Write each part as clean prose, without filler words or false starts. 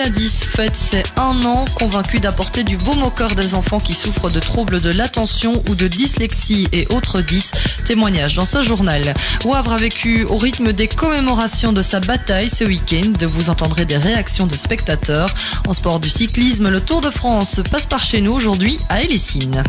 Créadis fête ses 1 an, convaincu d'apporter du baume au cœur des enfants qui souffrent de troubles de l'attention ou de dyslexie et autres 10. Témoignage dans ce journal. Wavre a vécu au rythme des commémorations de sa bataille ce week-end. Vous entendrez des réactions de spectateurs. En sport du cyclisme, le Tour de France passe par chez nous aujourd'hui à Hellessine.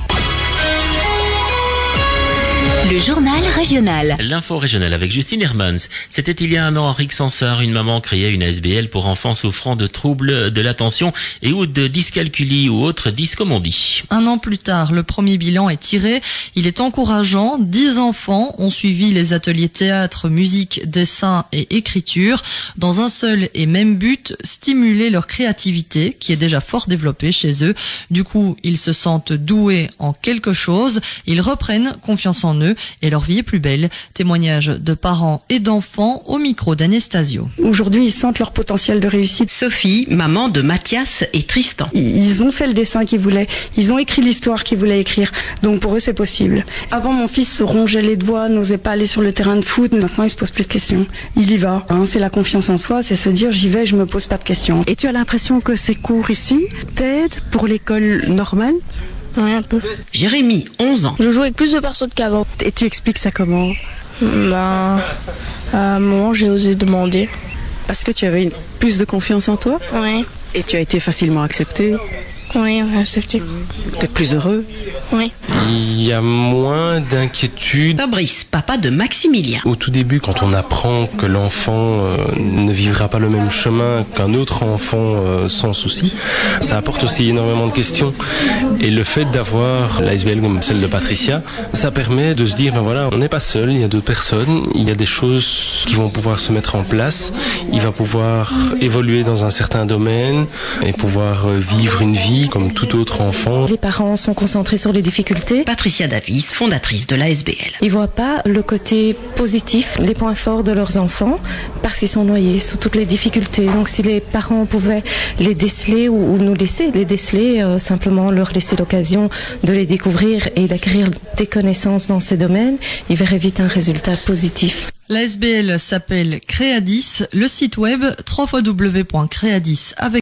Le journal régional. L'info régionale avec Justine Hermans. C'était il y a 1 an à Rixensart, une maman créait une ASBL pour enfants souffrant de troubles de l'attention et ou de dyscalculie ou autres dyscomondie. 1 an plus tard, le premier bilan est tiré. Il est encourageant. 10 enfants ont suivi les ateliers théâtre, musique, dessin et écriture dans un seul et même but, stimuler leur créativité qui est déjà fort développée chez eux. Du coup, ils se sentent doués en quelque chose. Ils reprennent confiance en eux et leur vie est plus belle. Témoignage de parents et d'enfants au micro d'Anastasio. Aujourd'hui, ils sentent leur potentiel de réussite. Sophie, maman de Mathias et Tristan. Ils ont fait le dessin qu'ils voulaient. Ils ont écrit l'histoire qu'ils voulaient écrire. Donc pour eux, c'est possible. Avant, mon fils se rongeait les doigts, n'osait pas aller sur le terrain de foot. Maintenant, il se pose plus de questions. Il y va. C'est la confiance en soi, c'est se dire j'y vais, je me pose pas de questions. Et tu as l'impression que ces cours ici t'aident pour l'école normale ? Oui, un peu. Jérémy, 11 ans. Je joue avec plus de personnes qu'avant. Et tu expliques ça comment ? À un moment, j'ai osé demander. Parce que tu avais plus de confiance en toi ? Oui. Et tu as été facilement accepté ? Oui, accepté. Peut-être plus heureux ? Oui. Il y a moins d'inquiétude. Fabrice, papa de Maximilien. Au tout début, quand on apprend que l'enfant ne vivra pas le même chemin qu'un autre enfant sans souci, ça apporte aussi énormément de questions. Et le fait d'avoir l'ASBL comme celle de Patricia, ça permet de se dire, ben voilà, on n'est pas seul, il y a d'autres personnes, il y a des choses qui vont pouvoir se mettre en place, il va pouvoir évoluer dans un certain domaine et pouvoir vivre une vie comme tout autre enfant. Les parents sont concentrés sur les difficultés. Patricia Davis, fondatrice de l'ASBL. Ils voient pas le côté positif, les points forts de leurs enfants, parce qu'ils sont noyés sous toutes les difficultés. Donc si les parents pouvaient les déceler ou nous laisser les déceler, simplement leur laisser l'occasion de les découvrir et d'acquérir des connaissances dans ces domaines, ils verraient vite un résultat positif. L'ASBL s'appelle Créadis, le site web www.creadis avec